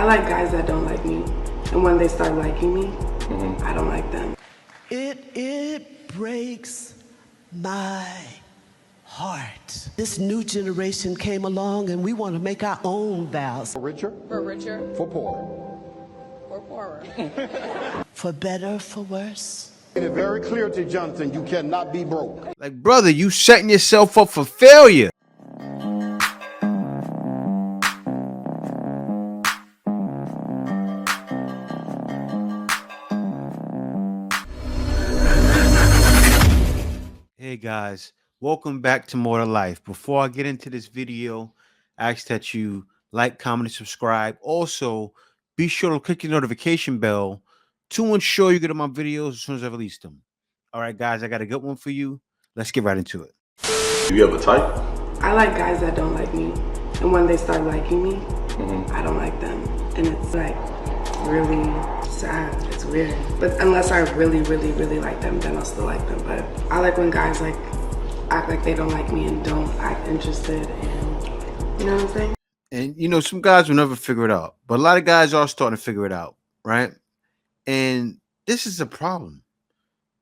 I like guys that don't like me, and when they start liking me, I don't like them. It breaks my heart. This new generation came along and we want to make our own vows. For richer. For richer. For poorer. For poorer. For better, for worse. Made it very clear to Johnson, you cannot be broke. Like, brother, you setting yourself up for failure. Hey guys, welcome back to More to Life. Before I get into this video, I ask that you like, comment, and subscribe. Also, be sure to click the notification bell to ensure you get my videos as soon as I release them. All right, guys, I got a good one for you. Let's get right into it. Do you have a type? I like guys that don't like me, and when they start liking me, I don't like them. And it's like really sad. It's weird. But unless I really like them, then I'll still like them. But I like when guys like act like they don't like me and don't act interested, and you know what I'm saying? And you know, some guys will never figure it out, but a lot of guys are starting to figure it out, right? And this is a problem.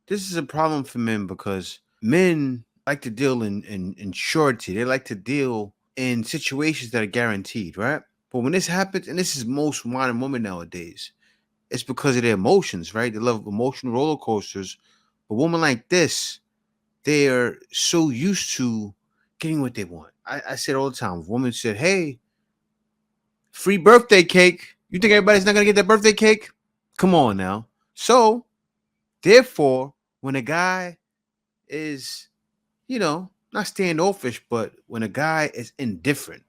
This is a problem for men because men like to deal in surety. They like to deal in situations that are guaranteed, right? But when this happens, and this is most modern women nowadays, it's because of their emotions, right? They love emotional roller coasters. But women like this, they are so used to getting what they want. I said all the time, if a woman said, hey, free birthday cake. You think everybody's not going to get that birthday cake? Come on now. So, therefore, when a guy is, you know, not standoffish, but when a guy is indifferent,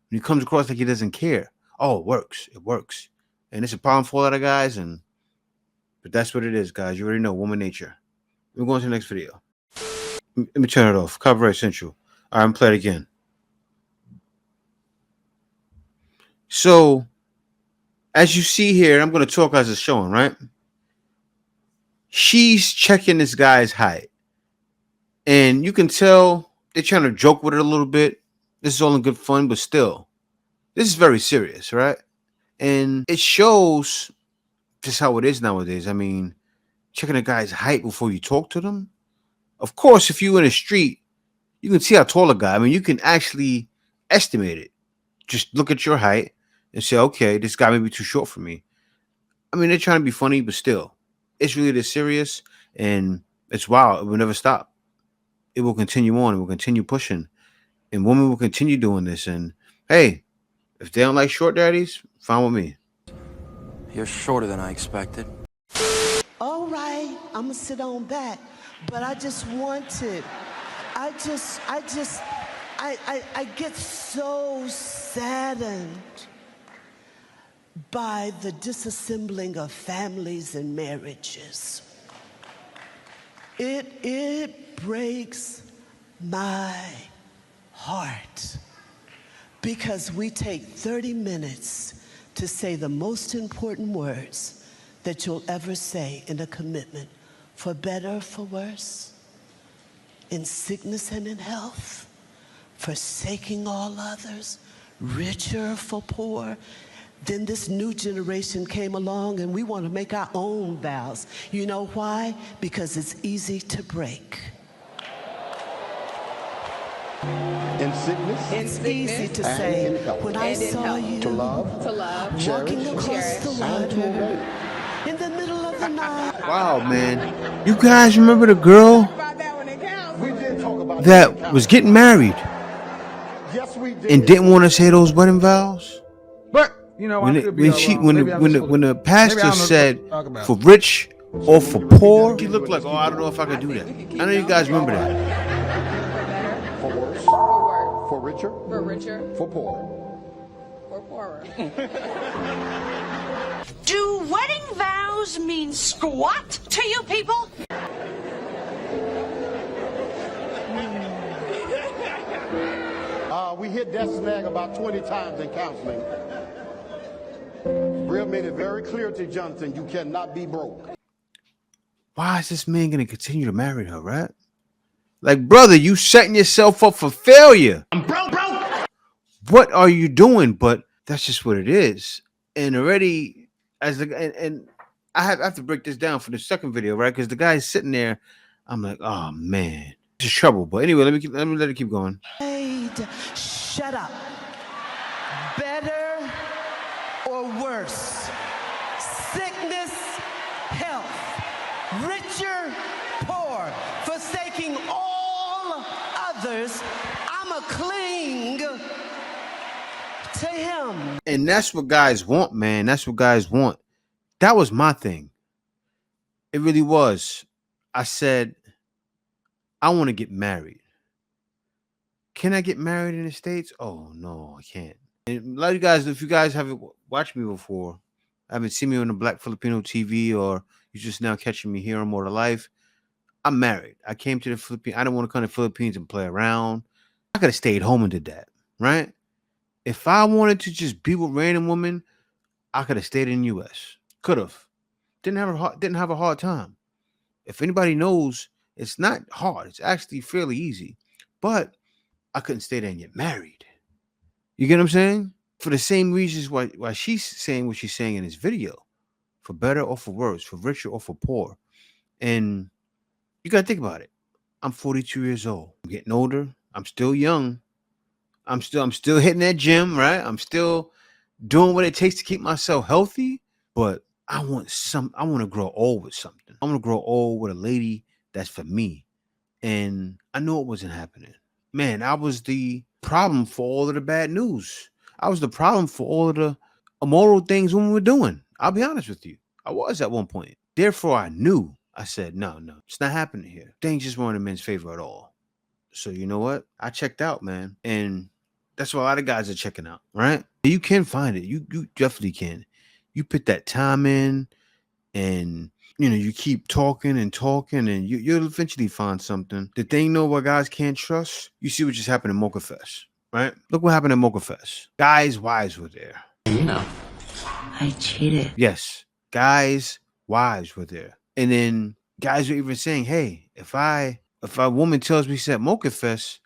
when he comes across like he doesn't care, oh, it works. It works. And it's a problem for a lot of guys, but that's what it is, guys. You already know, woman nature. We're going to the next video. Let me turn it off. Copyright Central. All right, I'm playing it again. So, as you see here, I'm going to talk as it's showing, right? She's checking this guy's height. And you can tell they're trying to joke with it a little bit. This is all in good fun, but still, this is very serious, right? And it shows just how it is nowadays. I mean, checking a guy's height before you talk to them. Of course, if you're in the street, you can see how tall a guy. I mean, you can actually estimate it. Just look at your height and say, okay, this guy may be too short for me. I mean, they're trying to be funny, but still, it's really this serious, and it's wild. It will never stop. It will continue on. It will continue pushing, and women will continue doing this. And hey, if they don't like short daddies, fine with me. You're shorter than I expected. All right, I'm gonna sit on back, but I get so saddened by the disassembling of families and marriages. It breaks my heart because we take 30 minutes to say the most important words that you'll ever say in a commitment, for better, for worse, in sickness and in health, forsaking all others, richer for poor. Then this new generation came along and we want to make our own vows. You know why? Because it's easy to break. In sickness. It's easy to say, when I saw you To love. walking across the water in the middle of the night. Wow, man. You guys remember the girl We did talk about that was getting married Yes, we did. and didn't want to say those wedding vows? But you know, When the pastor said for rich or for poor, he looked like, oh, I don't know if I could do that. I know you guys remember that. For worse. For worse. For richer. For richer. For poorer. For poorer. Do wedding vows mean squat to you people? We hit that snag about 20 times in counseling. Real made it very clear to Johnson, you cannot be broke. Why is this man going to continue to marry her, right? Like, brother, you setting yourself up for failure. I'm broke. What are you doing? But that's just what it is. And already, and I have to break this down for the second video, right? Because the guy's sitting there. I'm like, oh man, this is trouble. But anyway, let me let it keep going. Shut up. Better or worse? Sickness, health, richer, poor, forsaking all others, I'ma cling to him. And that's what guys want, man. That's what guys want. That was my thing. It really was. I said, I want to get married. Can I get married in the States? Oh, no, I can't. And a lot of you guys, if you guys haven't watched me before, haven't seen me on the Black Filipino TV, or you're just now catching me here on More to Life, I'm married. I came to the Philippines. I didn't want to come to the Philippines and play around. I could have stayed home and did that, right? If I wanted to just be with random women, I could have stayed in the U.S. Could have. Didn't have a hard time. If anybody knows, it's not hard. It's actually fairly easy. But I couldn't stay there and get married. You get what I'm saying? For the same reasons why she's saying what she's saying in this video. For better or for worse, for richer or for poor. And you got to think about it. I'm 42 years old. I'm getting older. I'm still young. I'm still hitting that gym, right? I'm still doing what it takes to keep myself healthy. But I want to grow old with something. I want to grow old with a lady that's for me. And I knew it wasn't happening. Man, I was the problem for all of the bad news. I was the problem for all of the immoral things women were doing. I'll be honest with you. I was at one point. Therefore, I knew. I said, no, it's not happening here. Things just weren't in men's favor at all. So you know what? I checked out, man. And that's what a lot of guys are checking out, right? You can find it. You definitely can. You put that time in, and you keep talking and you'll eventually find something. The thing though, where guys can't trust, you see what just happened in Mocha Fest, right? Look what happened in Mocha Fest. Guys' wives were there. I cheated. Yes, guys' wives were there. And then guys were even saying, hey, if a woman tells me she's at Mocha Fest,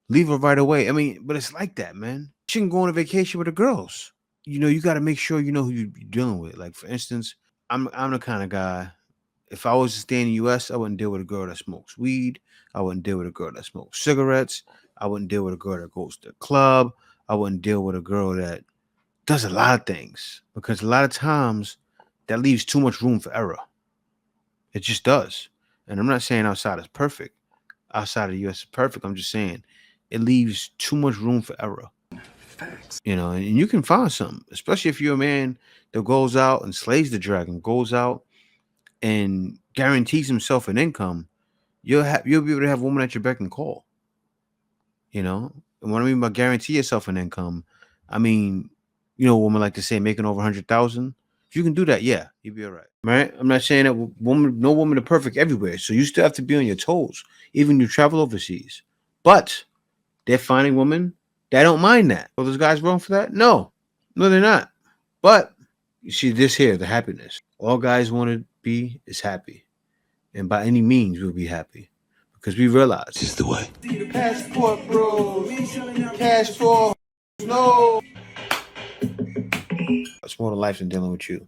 leave her right away. I mean, but it's like that, man. She can go on a vacation with the girls. You got to make sure you know who you're dealing with. Like, for instance, I'm the kind of guy, if I was to stay in the U.S., I wouldn't deal with a girl that smokes weed. I wouldn't deal with a girl that smokes cigarettes. I wouldn't deal with a girl that goes to the club. I wouldn't deal with a girl that does a lot of things, because a lot of times that leaves too much room for error. It just does. And I'm not saying outside is perfect. Outside of the U.S. is perfect. I'm just saying it leaves too much room for error. Facts. And you can find something, especially if you're a man that goes out and slays the dragon, goes out and guarantees himself an income. You'll be able to have a woman at your beck and call. And what I mean by guarantee yourself an income, I mean, a woman like to say making over 100,000. If you can do that, yeah, you'll be all right. Right? I'm not saying that no woman are perfect everywhere. So you still have to be on your toes, even when you travel overseas. But they're finding women that don't mind that. Are those guys wrong for that? No, they're not. But you see this here, the happiness. All guys want to be is happy. And by any means, we'll be happy. Because we realize This is the way. passport, bro. Cash for no. It's more to life than dealing with you.